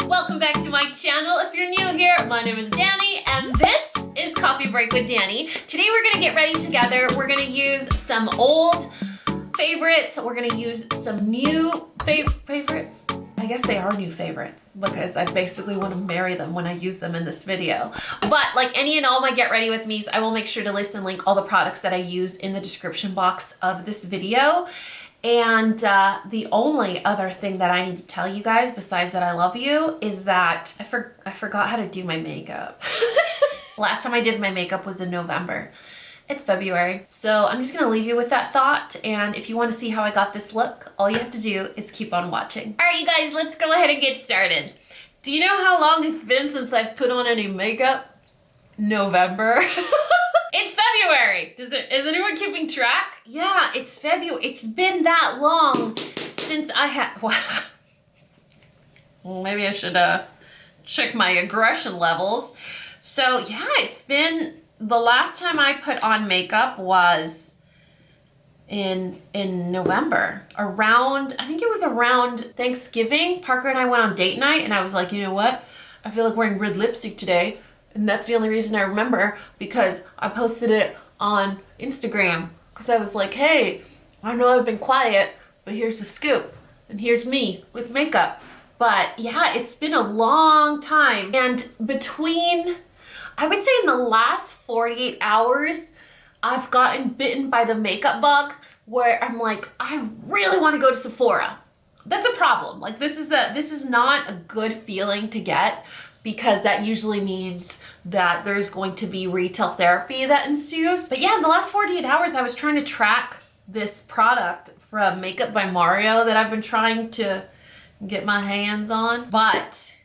Welcome back to my channel. If you're new here, my name is Dani and this is Coffee Break with Dani. Today we're gonna get ready together. We're gonna use some old favorites. We're gonna use some new favorites. I guess they are new favorites because I basically want to marry them when I use them in this video. But like any and all my get ready with me's, I will make sure to list and link all the products that I use in the description box of this video. And the only other thing that I need to tell you guys besides that I love you is that I forgot how to do my makeup. Last time I did my makeup was in November. It's February. So I'm just gonna leave you with that thought. And if you wanna see how I got this look, all you have to do is keep on watching. All right, you guys, let's go ahead and get started. Do you know how long it's been since I've put on any makeup? November. It's February. Is anyone keeping track? Yeah, it's February. It's been that long since I had, well, maybe I should check my aggression levels. So yeah, it's been, the last time I put on makeup was in November, around, I think it was around Thanksgiving. Parker and I went on date night and I was like, you know what? I feel like wearing red lipstick today. And that's the only reason I remember, because I posted it on Instagram because I was like, hey, I know I've been quiet, but here's the scoop and here's me with makeup. But yeah, it's been a long time. And between, I would say in the last 48 hours, I've gotten bitten by the makeup bug where I'm like, I really want to go to Sephora. That's a problem. Like this is not a good feeling to get, because that usually means that there's going to be retail therapy that ensues. But yeah, in the last 48 hours, I was trying to track this product from Makeup by Mario that I've been trying to get my hands on, but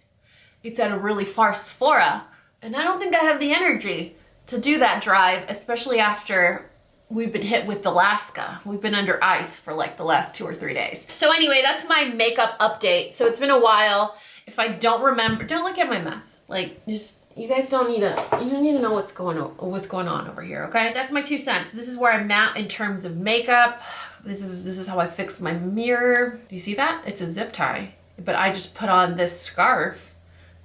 it's at a really far Sephora. And I don't think I have the energy to do that drive, especially after we've been hit with Alaska. We've been under ice for like the last 2 or 3 days. So anyway, that's my makeup update. So it's been a while. If I don't remember, don't look at my mess. Like, just, you guys don't need to, you don't need to know what's going on over here, okay? That's my 2 cents. This is where I'm at in terms of makeup. This is how I fixed my mirror. Do you see that? It's a zip tie, but I just put on this scarf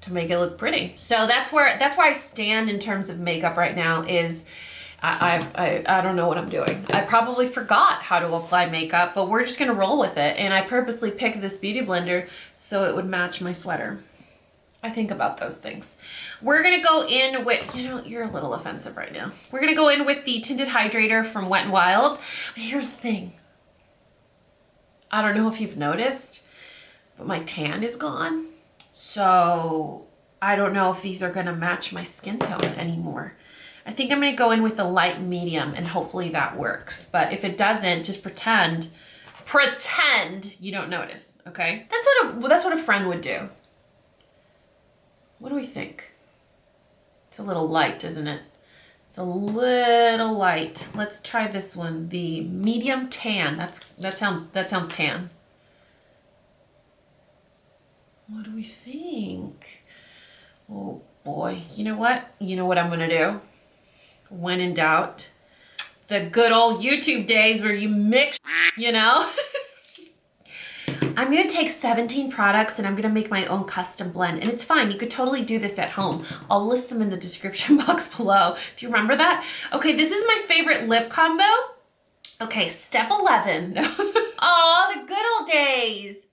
to make it look pretty. So that's where I stand in terms of makeup right now. Is I don't know what I'm doing. I probably forgot how to apply makeup, but we're just gonna roll with it. And I purposely picked this beauty blender so it would match my sweater. I think about those things. We're gonna go in with, you know, you're a little offensive right now. We're gonna go in with the Tinted Hydrator from Wet n Wild. Here's the thing. I don't know if you've noticed, but my tan is gone. So I don't know if these are gonna match my skin tone anymore. I think I'm gonna go in with the light medium and hopefully that works. But if it doesn't, just pretend you don't notice, okay? That's what a friend would do. What do we think? It's a little light, isn't it? It's a little light. Let's try this one, the medium tan. That sounds tan. What do we think? Oh boy, you know what? You know what I'm gonna do? When in doubt, the good old YouTube days where you mix, you know? I'm gonna take 17 products and I'm gonna make my own custom blend. And it's fine, you could totally do this at home. I'll list them in the description box below. Do you remember that? Okay, this is my favorite lip combo. Okay, step 11. Oh, the good old days.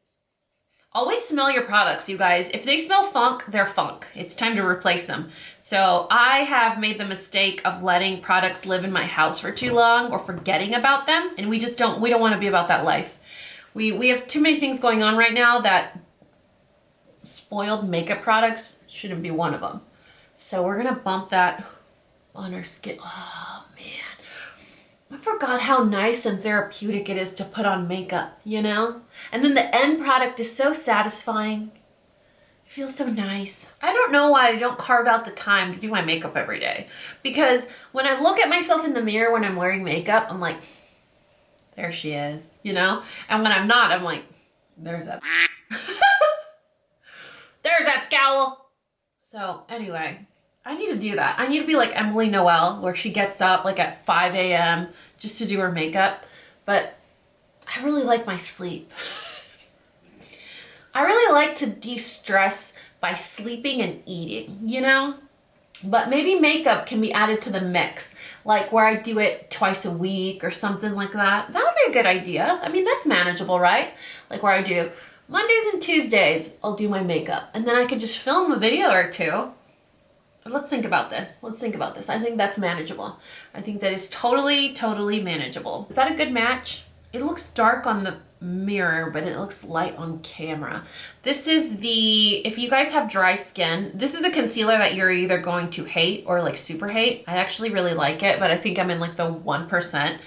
Always smell your products, you guys. If they smell funk, they're funk. It's time to replace them. So I have made the mistake of letting products live in my house for too long or forgetting about them. And we don't want to be about that life. We have too many things going on right now that spoiled makeup products shouldn't be one of them. So we're gonna bump that on our skin. Oh man. I forgot how nice and therapeutic it is to put on makeup, you know? And then the end product is so satisfying. It feels so nice. I don't know why I don't carve out the time to do my makeup every day. Because when I look at myself in the mirror when I'm wearing makeup, I'm like, there she is, you know? And when I'm not, I'm like, there's that. There's that scowl. So anyway, I need to do that. I need to be like Emily Noel, where she gets up like at 5 a.m. just to do her makeup. But I really like my sleep. I really like to de-stress by sleeping and eating, you know? But maybe makeup can be added to the mix, like where I do it twice a week or something like that. That would be a good idea. I mean, that's manageable, right? Like where I do Mondays and Tuesdays, I'll do my makeup. And then I could just film a video or two. Let's think about this. Let's think about this. I think that's manageable. I think that is totally, totally manageable. Is that a good match? It looks dark on the mirror, but it looks light on camera. This is the, if you guys have dry skin, this is a concealer that you're either going to hate or like super hate. I actually really like it, but I think I'm in like the 1%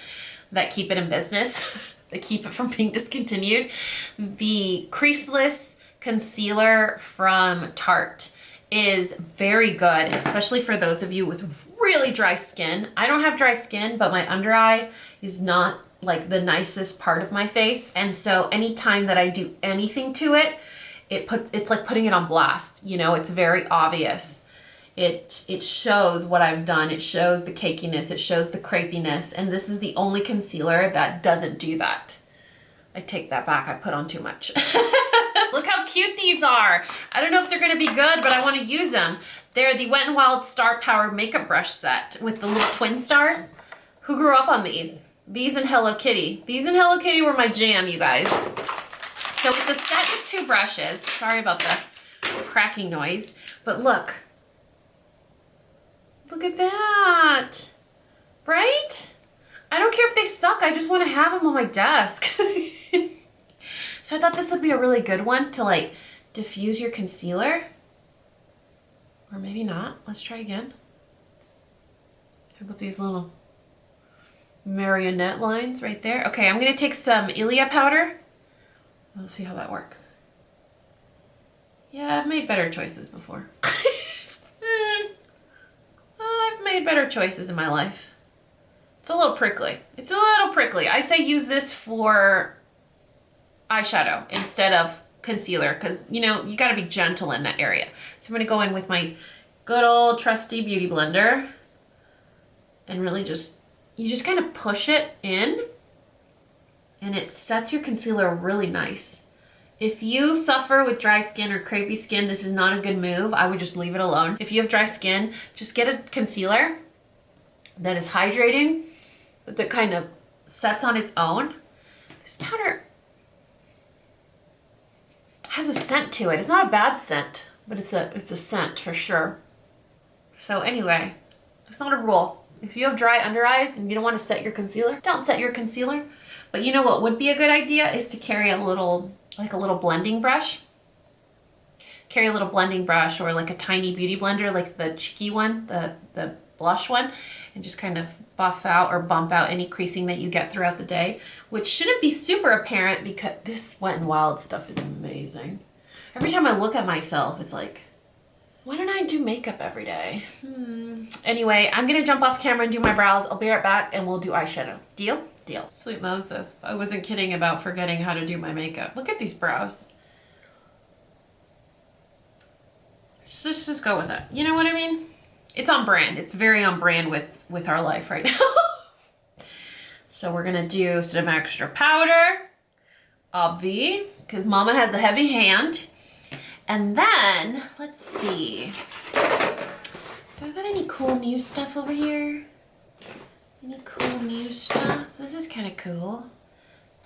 that keep it in business, that keep it from being discontinued. The Creaseless Concealer from Tarte is very good, especially for those of you with really dry skin. I don't have dry skin, but my under eye is not like the nicest part of my face. And so anytime that I do anything to it, it's like putting it on blast. You know, it's very obvious. It shows what I've done. It shows the cakiness. It shows the crepiness. And this is the only concealer that doesn't do that. I take that back. I put on too much. Look how cute these are. I don't know if they're gonna be good, but I wanna use them. They're the Wet n Wild Star Power Makeup Brush Set with the little twin stars. Who grew up on these? These and Hello Kitty. These and Hello Kitty were my jam, you guys. So it's a set with 2 brushes. Sorry about the cracking noise, but look. Look at that, right? I don't care if they suck, I just wanna have them on my desk. So I thought this would be a really good one to like diffuse your concealer. Or maybe not, let's try again. How about these little marionette lines right there? Okay, I'm gonna take some Ilia powder. Let's see how that works. Yeah, I've made better choices before. I've made better choices in my life. It's a little prickly. It's a little prickly. I'd say use this for eyeshadow instead of concealer, because you know, you gotta be gentle in that area. So I'm gonna go in with my good old trusty beauty blender and really you just kind of push it in and it sets your concealer really nice. If you suffer with dry skin or crepey skin, this is not a good move. I would just leave it alone. If you have dry skin, just get a concealer that is hydrating, but that kind of sets on its own. This powder has a scent to it. It's not a bad scent, but it's a scent for sure. So anyway, it's not a rule. If you have dry under eyes and you don't want to set your concealer, don't set your concealer. But you know what would be a good idea is to carry a little blending brush. Carry a little blending brush or like a tiny beauty blender, like the cheeky one, the blush one, and just kind of buff out or bump out any creasing that you get throughout the day, which shouldn't be super apparent because this Wet n Wild stuff is amazing. Every time I look at myself, it's like, why don't I do makeup every day? Anyway, I'm gonna jump off camera and do my brows. I'll be right back and we'll do eyeshadow. Deal? Deal. Sweet Moses. I wasn't kidding about forgetting how to do my makeup. Look at these brows. Just go with it. You know what I mean? It's on brand. It's very on brand with our life right now. So we're gonna do some extra powder, obvi, because Mama has a heavy hand. And then, let's see. Do I got any cool new stuff over here? Any cool new stuff? This is kind of cool.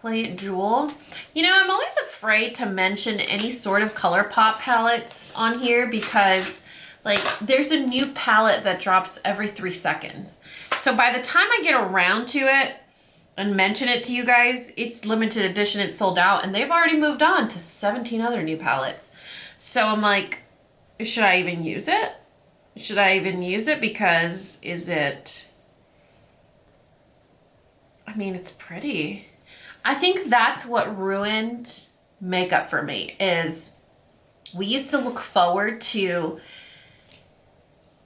Play It Jewel. You know, I'm always afraid to mention any sort of ColourPop palettes on here because like there's a new palette that drops every 3 seconds. So by the time I get around to it and mention it to you guys, it's limited edition, it's sold out, and they've already moved on to 17 other new palettes. So I'm like, should I even use it? Should I even use it? Because I mean, it's pretty. I think that's what ruined makeup for me is we used to look forward to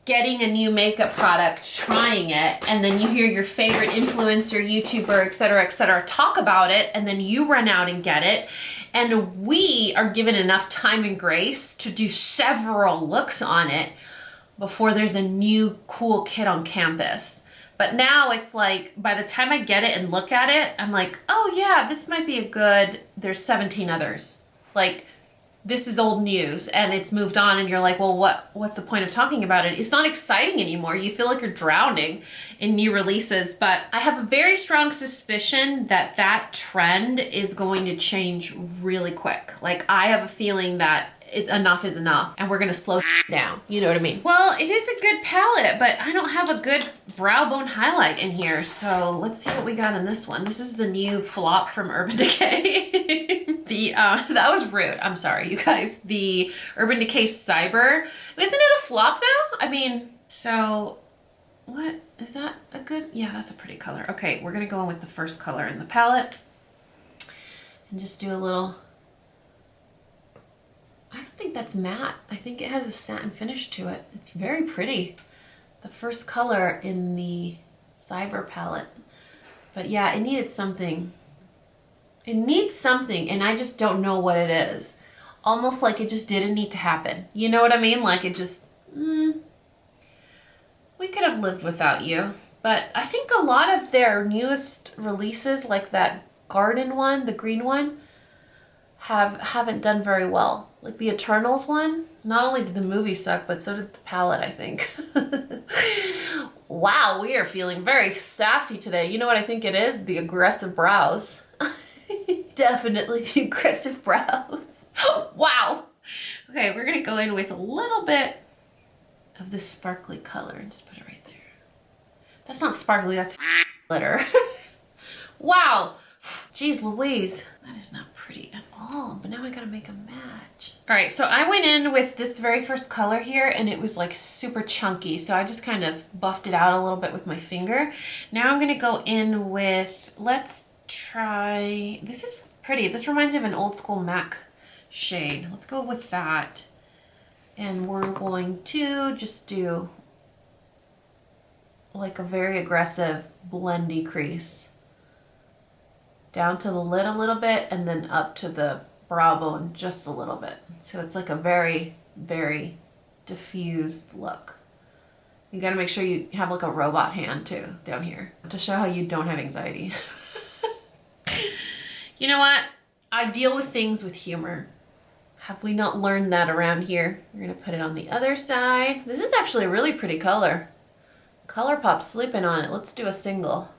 getting a new makeup product, trying it, and then you hear your favorite influencer, YouTuber, et cetera, talk about it, and then you run out and get it. And we are given enough time and grace to do several looks on it before there's a new cool kid on campus. But now it's like, by the time I get it and look at it, I'm like, oh yeah, this might be a good, there's 17 others. Like, this is old news and it's moved on, and you're like, well, what's the point of talking about it? It's not exciting anymore. You feel like you're drowning in new releases. But I have a very strong suspicion that that trend is going to change really quick. Like, I have a feeling that enough is enough and we're gonna slow down. You know what I mean? Well, it is a good palette, but I don't have a good brow bone highlight in here. So let's see what we got in this one. This is the new flop from Urban Decay. That was rude. I'm sorry, you guys. The Urban Decay Cyber. Isn't it a flop though? I mean, so what is that a good? Yeah, that's a pretty color. Okay, we're gonna go in with the first color in the palette and just do a little. I don't think that's matte. I think it has a satin finish to it. It's very pretty. The first color in the Cyber palette. But yeah, it needed something. It needs something, and I just don't know what it is. Almost like it just didn't need to happen. You know what I mean? Like it just, we could have lived without you. But I think a lot of their newest releases, like that garden one, the green one, haven't done very well. Like the Eternals one, not only did the movie suck, but so did the palette, I think. Wow, we are feeling very sassy today. You know what I think it is? The aggressive brows. Definitely the aggressive brows. Wow. Okay, we're gonna go in with a little bit of this sparkly color and just put it right there. That's not sparkly, that's glitter. Wow. Jeez Louise, that is not pretty at all, but now I gotta make a match. All right, so I went in with this very first color here and it was like super chunky, so I just kind of buffed it out a little bit with my finger. Now I'm gonna go in with, let's try, this is pretty. This reminds me of an old school MAC shade. Let's go with that. And we're going to just do like a very aggressive blendy crease. Down to the lid a little bit and then up to the brow bone just a little bit. So it's like a very, very diffused look. You gotta make sure you have like a robot hand too down here to show how you don't have anxiety. You know what? I deal with things with humor. Have we not learned that around here? We're gonna put it on the other side. This is actually a really pretty color. ColourPop's sleeping on it. Let's do a single.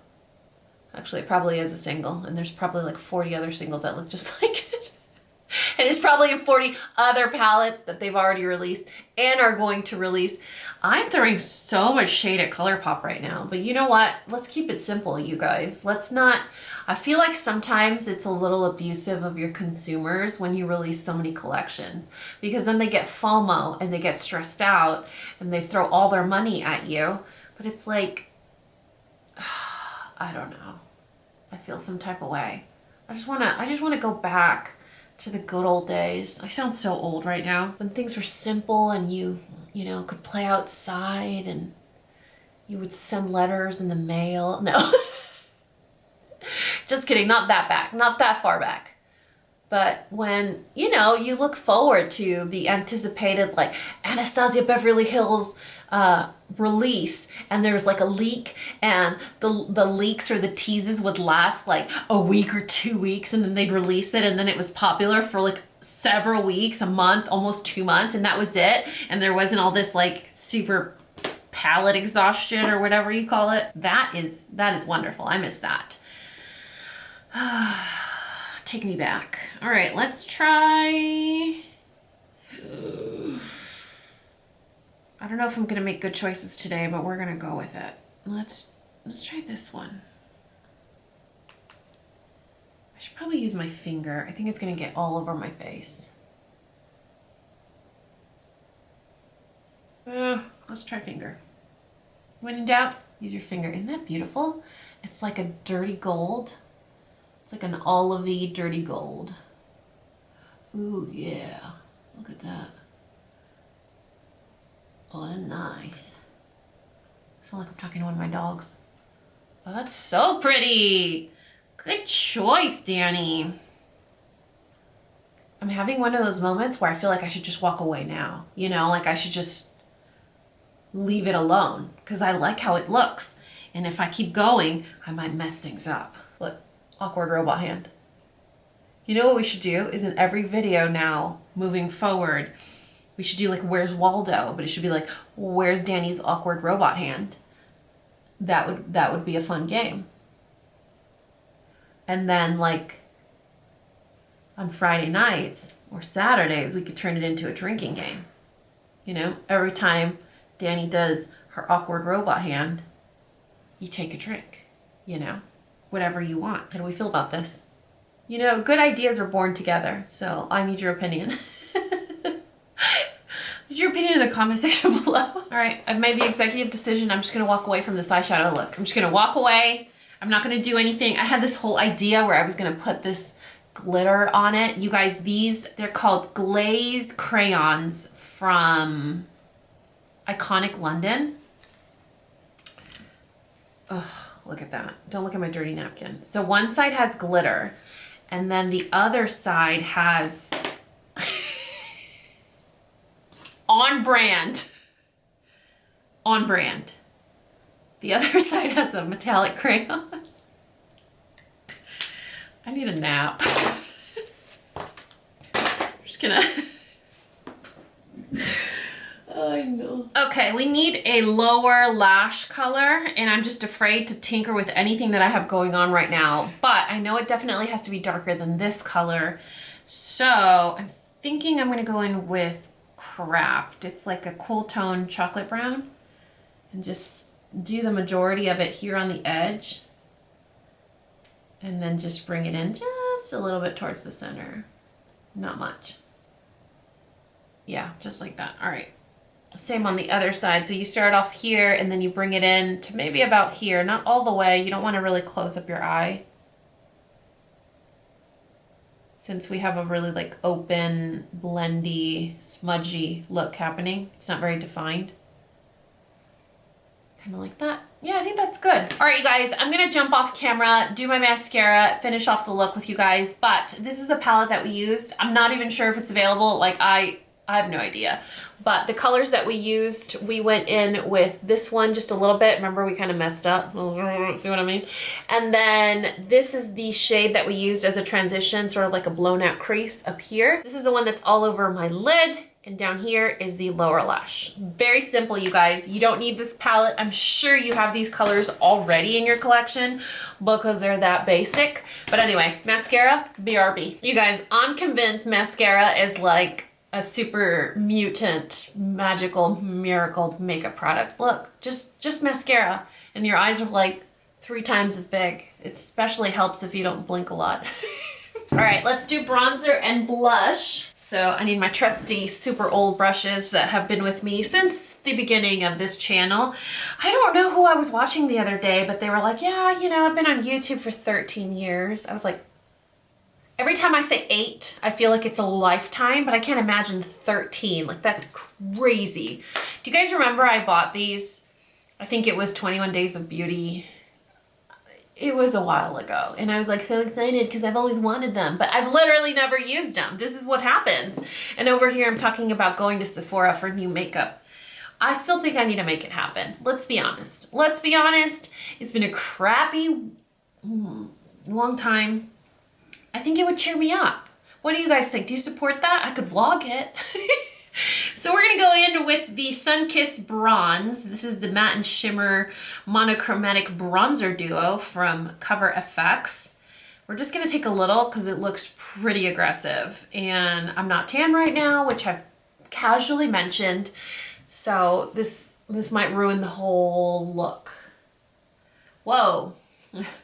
Actually, it probably is a single, and there's probably like 40 other singles that look just like it. And it's probably in 40 other palettes that they've already released and are going to release. I'm throwing so much shade at ColourPop right now, but you know what? Let's keep it simple, you guys. Let's not, I feel like sometimes it's a little abusive of your consumers when you release so many collections, because then they get FOMO and they get stressed out and they throw all their money at you. But it's like, I don't know. I feel some type of way. I just wanna go back to the good old days. I sound so old right now. When things were simple and you know, could play outside and you would send letters in the mail. No. Just kidding, not that back, not that far back. But when, you know, you look forward to the anticipated like Anastasia Beverly Hills release, and there was like a leak, and the leaks or the teases would last like a week or 2 weeks, and then they'd release it, and then it was popular for like several weeks, a month, almost 2 months, and that was it. And there wasn't all this like super palette exhaustion or whatever you call it. That is wonderful. I miss that. Take me back. All right, let's try. I don't know if I'm gonna make good choices today, but we're gonna go with it. Let's try this one. I should probably use my finger. I think it's gonna get all over my face. Let's try finger. When in doubt, use your finger. Isn't that beautiful? It's like a dirty gold. It's like an olivey dirty gold. Ooh, yeah. Look at that. Oh, that's nice. I sound like I'm talking to one of my dogs. Oh, that's so pretty. Good choice, Dani. I'm having one of those moments where I feel like I should just walk away now. You know, like I should just leave it alone because I like how it looks. And if I keep going, I might mess things up. Look, awkward robot hand. You know what we should do is in every video now, moving forward, we should do like, where's Waldo? But it should be like, where's Dani's awkward robot hand? That would be a fun game. And then like on Friday nights or Saturdays, we could turn it into a drinking game. You know, every time Dani does her awkward robot hand, you take a drink, you know, whatever you want. How do we feel about this? You know, good ideas are born together. So I need your opinion. Your opinion in the comment section below. All right, I've made the executive decision. I'm just gonna walk away from this eyeshadow look. I'm just gonna walk away. I'm not gonna do anything. I had this whole idea where I was gonna put this glitter on it. You guys, they're called glaze crayons from Iconic London. Oh, look at that. Don't look at my dirty napkin. So one side has glitter and then the other side has on brand. The other side has a metallic crayon. I need a nap. I'm just gonna. Oh, I know. Okay, we need a lower lash color, and I'm just afraid to tinker with anything that I have going on right now. But I know it definitely has to be darker than this color. So I'm thinking I'm gonna go in with Craft. It's like a cool tone chocolate brown, and just do the majority of it here on the edge, and then just bring it in just a little bit towards the center. Not much. Yeah, just like that. All right. Same on the other side. So you start off here and then you bring it in to maybe about here, not all the way. You don't want to really close up your eye, since we have a really like open, blendy, smudgy look happening. It's not very defined. Kind of like that. Yeah, I think that's good. All right, you guys, I'm gonna jump off camera, do my mascara, finish off the look with you guys, but this is the palette that we used. I'm not even sure if it's available. Like I have no idea. But the colors that we used, we went in with this one just a little bit. Remember, we kind of messed up. See what I mean? And then this is the shade that we used as a transition, sort of like a blown out crease up here. This is the one that's all over my lid. And down here is the lower lash. Very simple, you guys. You don't need this palette. I'm sure you have these colors already in your collection because they're that basic. But anyway, mascara, BRB. You guys, I'm convinced mascara is like a super mutant, magical, miracle makeup product. Look, just mascara. And your eyes are like 3 times as big. It especially helps if you don't blink a lot. All right, let's do bronzer and blush. So I need my trusty super old brushes that have been with me since the beginning of this channel. I don't know who I was watching the other day, but they were like, yeah, you know, I've been on YouTube for 13 years. I was like, every time I say 8, I feel like it's a lifetime, but I can't imagine 13. Like, that's crazy. Do you guys remember I bought these? I think it was 21 Days of Beauty. It was a while ago, and I was like so excited because I've always wanted them, but I've literally never used them. This is what happens. And over here I'm talking about going to Sephora for new makeup. I still think I need to make it happen. Let's be honest. Let's be honest. It's been a crappy long time. I think it would cheer me up. What do you guys think? Do you support that? I could vlog it. So we're gonna go in with the Sunkissed Bronze. This is the Matte and Shimmer Monochromatic Bronzer Duo from Cover FX. We're just gonna take a little because it looks pretty aggressive. And I'm not tan right now, which I've casually mentioned. So this might ruin the whole look. Whoa,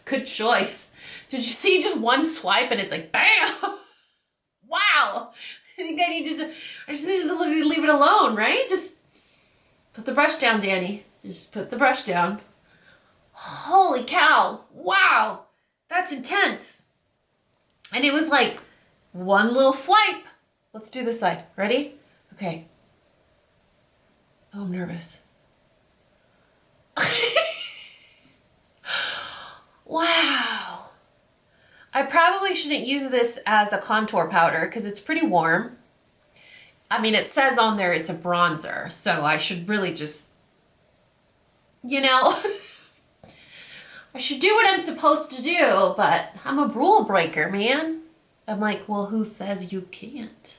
good choice. Did you see just one swipe and it's like, bam! Wow! I think I just needed to leave it alone, right? Just put the brush down, Dani. Just put the brush down. Holy cow. Wow. That's intense. And it was like one little swipe. Let's do this side. Ready? Okay. Oh, I'm nervous. Wow. I probably shouldn't use this as a contour powder because it's pretty warm. I mean, it says on there it's a bronzer, so I should really just, you know, I should do what I'm supposed to do, but I'm a rule breaker, man. I'm like, well, who says you can't?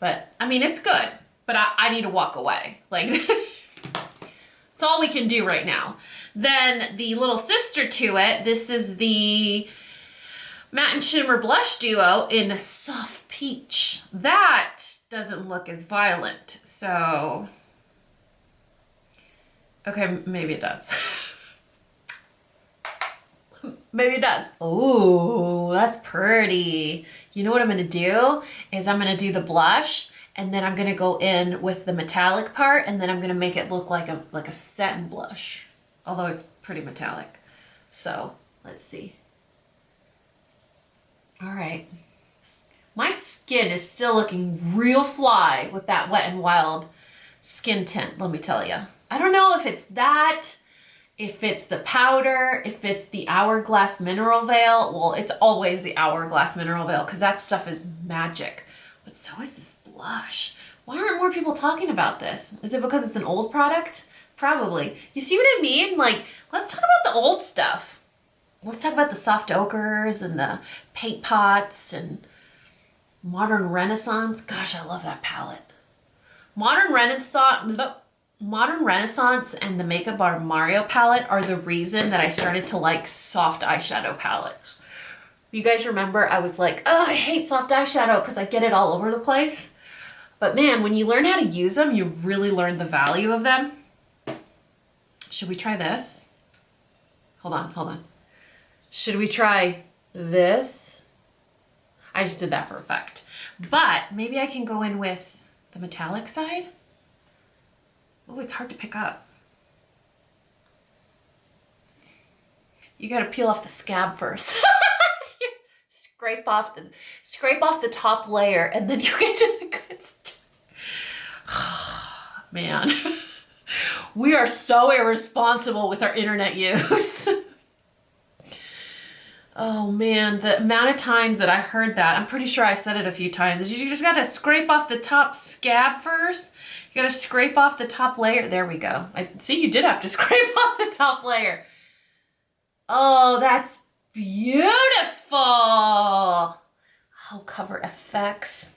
But I mean, it's good, but I need to walk away. Like, it's all we can do right now. Then the little sister to it, this is the Matte and Shimmer Blush Duo in Soft Peach. That doesn't look as violent, so, okay, maybe it does. Maybe it does. Oh, that's pretty. You know what I'm gonna do? Is I'm gonna do the blush, and then I'm gonna go in with the metallic part, and then I'm gonna make it look like a satin blush. Although it's pretty metallic. So, let's see. All right. My skin is still looking real fly with that Wet n Wild skin tint, let me tell you. I don't know if it's that, if it's the powder, if it's the Hourglass Mineral Veil. Well, it's always the Hourglass Mineral Veil because that stuff is magic. But so is this blush. Why aren't more people talking about this? Is it because it's an old product? Probably. You see what I mean? Like, let's talk about the old stuff. Let's talk about the soft ochres and the paint pots and Modern Renaissance. Gosh, I love that palette. Modern Renaissance and the Makeup Bar Mario palette are the reason that I started to like soft eyeshadow palettes. You guys remember I was like, oh, I hate soft eyeshadow because I get it all over the place. But man, when you learn how to use them, you really learn the value of them. Should we try this? Hold on. Should we try this? I just did that for effect. But maybe I can go in with the metallic side. Oh, it's hard to pick up. You gotta peel off the scab first. Scrape off the top layer, and then you get to the good stuff. Man. We are so irresponsible with our internet use. Oh man, the amount of times that I heard that, I'm pretty sure I said it a few times. You just gotta scrape off the top scab first. You gotta scrape off the top layer. There we go. I see you did have to scrape off the top layer. Oh, that's beautiful. Oh, cover effects.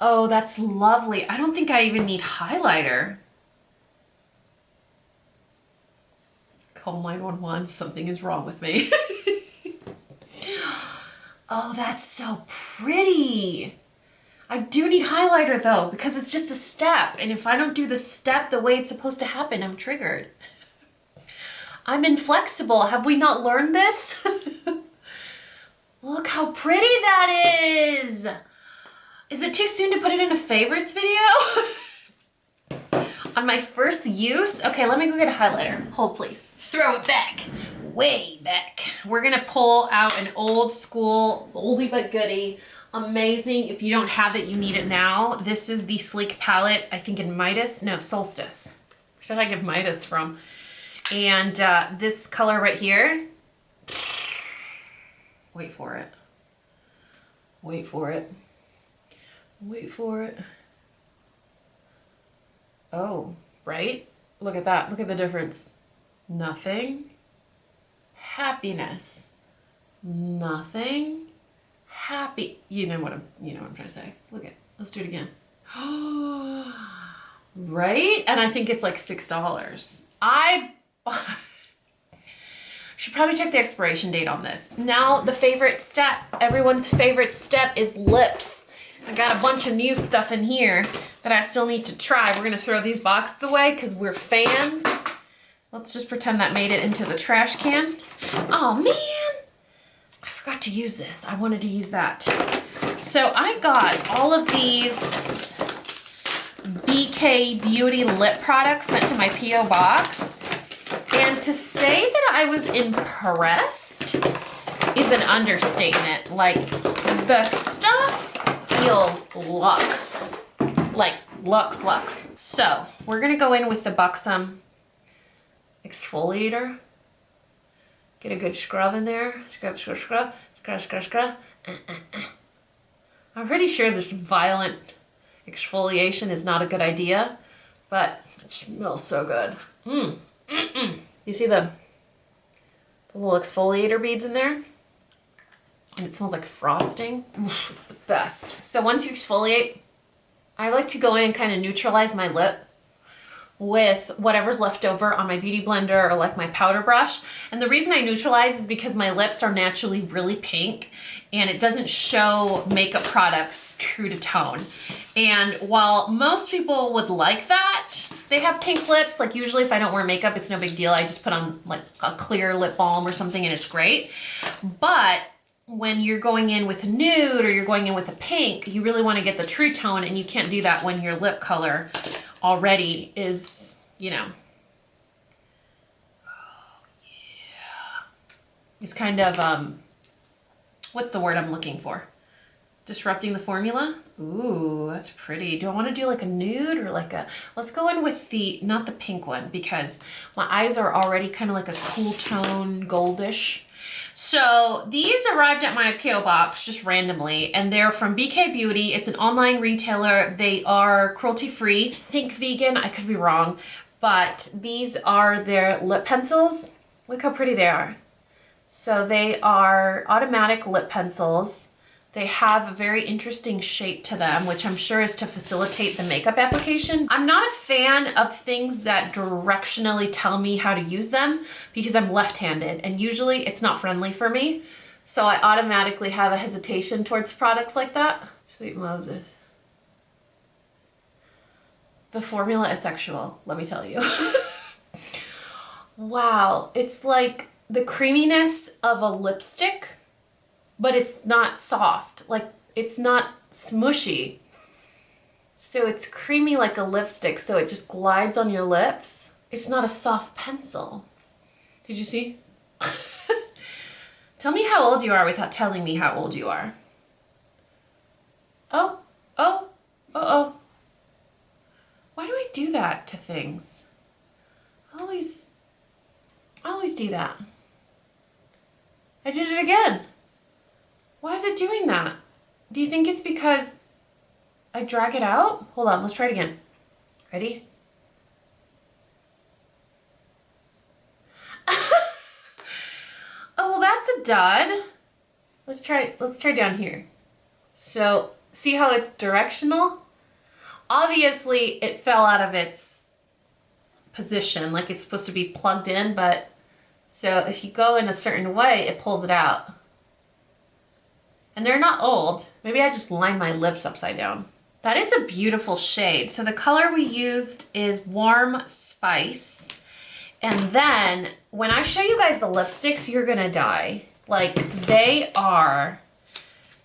Oh, that's lovely. I don't think I even need highlighter. Call 911, something is wrong with me. Oh, that's so pretty. I do need highlighter though, because it's just a step. And if I don't do the step the way it's supposed to happen, I'm triggered. I'm inflexible. Have we not learned this? Look how pretty that is. Is it too soon to put it in a favorites video? On my first use? Okay, let me go get a highlighter. Hold please. Throw it back. Way back. We're gonna pull out an old school, oldie but goodie. Amazing. If you don't have it, you need it now. This is the Sleek palette, I think in Midas. No, Solstice. Where did I get Midas from? And this color right here. Wait for it. Wait for it. Wait for it. Oh, right? Look at that. Look at the difference. Nothing. Happiness. Nothing. Happy. You know what I'm trying to say. Look at. Let's do it again. Right? And I think it's like $6. I should probably check the expiration date on this. Now the favorite step. Everyone's favorite step is lips. I got a bunch of new stuff in here that I still need to try. We're gonna throw these boxes away because we're fans. Let's just pretend that made it into the trash can. Oh man, I forgot to use this. I wanted to use that. So I got all of these BK Beauty lip products sent to my P.O. box. And to say that I was impressed is an understatement. Like, the stuff feels luxe. Like, luxe. So, we're gonna go in with the Buxom exfoliator. Get a good scrub in there. Scrub. I'm pretty sure this violent exfoliation is not a good idea, but it smells so good. You see the little exfoliator beads in there? and it smells like frosting. It's the best. So once you exfoliate, I like to go in and kind of neutralize my lip with whatever's left over on my beauty blender or like my powder brush. And the reason I neutralize is because my lips are naturally really pink and it doesn't show makeup products true to tone. And while most people would like that, they have pink lips. Like usually if I don't wear makeup, it's no big deal. I just put on like a clear lip balm or something and it's great. But when you're going in with a nude or you're going in with a pink, you really want to get the true tone, and you can't do that when your lip color already is, you know, it's kind of, what's the word I'm looking for? Disrupting the formula. Ooh, that's pretty. Do I want to do like a nude or like a, let's go in with the, not the pink one, because my eyes are already kind of like a cool tone, goldish. So these arrived at my PO box just randomly, and they're from BK Beauty. It's an online retailer. They are cruelty-free. Think vegan, I could be wrong, but these are their lip pencils. Look how pretty they are. So they are automatic lip pencils. They have a very interesting shape to them, which I'm sure is to facilitate the makeup application. I'm not a fan of things that directionally tell me how to use them because I'm left-handed and usually it's not friendly for me. So I automatically have a hesitation towards products like that. Sweet Moses. The formula is sexual, let me tell you. Wow, it's like the creaminess of a lipstick, but it's not soft, like it's not smushy. So it's creamy like a lipstick, so it just glides on your lips. It's not a soft pencil. Did you see? Tell me how old you are without telling me how old you are. Oh, oh, uh-oh. Why do I do that to things? I always do that. I did it again. Why is it doing that? Do you think it's because I drag it out? Hold on, let's try it again. Ready? Oh, well, that's a dud. Let's try down here. So, see how it's directional? Obviously, it fell out of its position, like it's supposed to be plugged in, but so if you go in a certain way, it pulls it out. And they're not old. Maybe I just lined my lips upside down. That is a beautiful shade. So the color we used is Warm Spice. And then when I show you guys the lipsticks, you're gonna die. Like, they are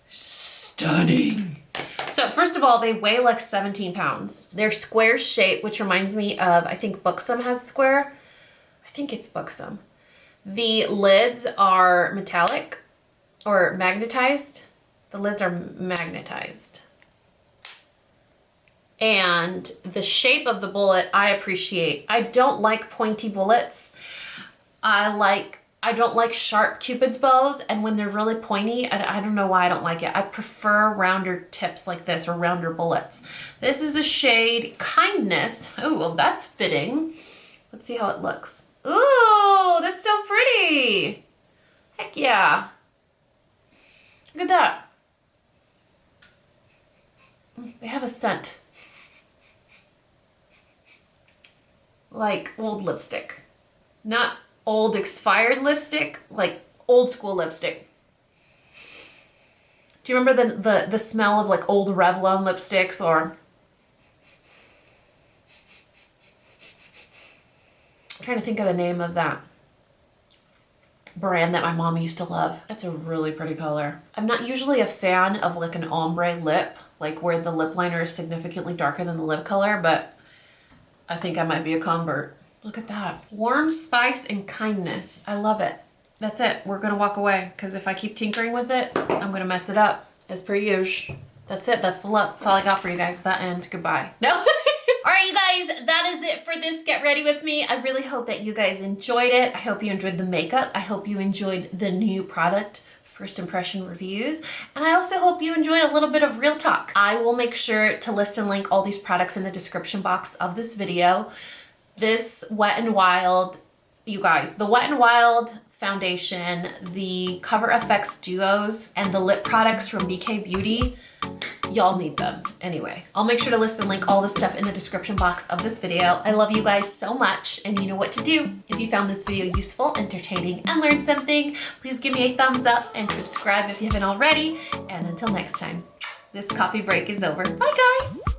stunning. So first of all, they weigh like 17 pounds. They're square shape, which reminds me of, I think Buxom has square. I think it's Buxom. The lids are metallic or magnetized. The lids are magnetized. And the shape of the bullet, I appreciate. I don't like pointy bullets. I don't like sharp Cupid's bows, and when they're really pointy, I don't know why I don't like it. I prefer rounder tips like this, or rounder bullets. This is the shade Kindness. Oh, well, that's fitting. Let's see how it looks. Ooh, that's so pretty. Heck yeah. Look at that. They have a scent. Like old lipstick. Not old expired lipstick, like old school lipstick. Do you remember the smell of like old Revlon lipsticks, or I'm trying to think of the name of that brand that my mom used to love. That's a really pretty color. I'm not usually a fan of like an ombre lip, like where the lip liner is significantly darker than the lip color, but I think I might be a convert. Look at that. Warm Spice and Kindness. I love it. That's it. We're gonna walk away, because if I keep tinkering with it, I'm gonna mess it up, as per usual. That's it. That's the look. That's all I got for you guys. That end. Goodbye. No. All right, you guys, that is it for this Get Ready With Me. I really hope that you guys enjoyed it. I hope you enjoyed the makeup. I hope you enjoyed the new product first impression reviews. And I also hope you enjoyed a little bit of real talk. I will make sure to list and link all these products in the description box of this video. This Wet n Wild, you guys, the Wet n Wild foundation, the Cover FX duos, and the lip products from BK Beauty. Y'all need them. Anyway, I'll make sure to list and link all this stuff in the description box of this video. I love you guys so much, and you know what to do. If you found this video useful, entertaining, and learned something, please give me a thumbs up and subscribe if you haven't already. And until next time, this coffee break is over. Bye guys.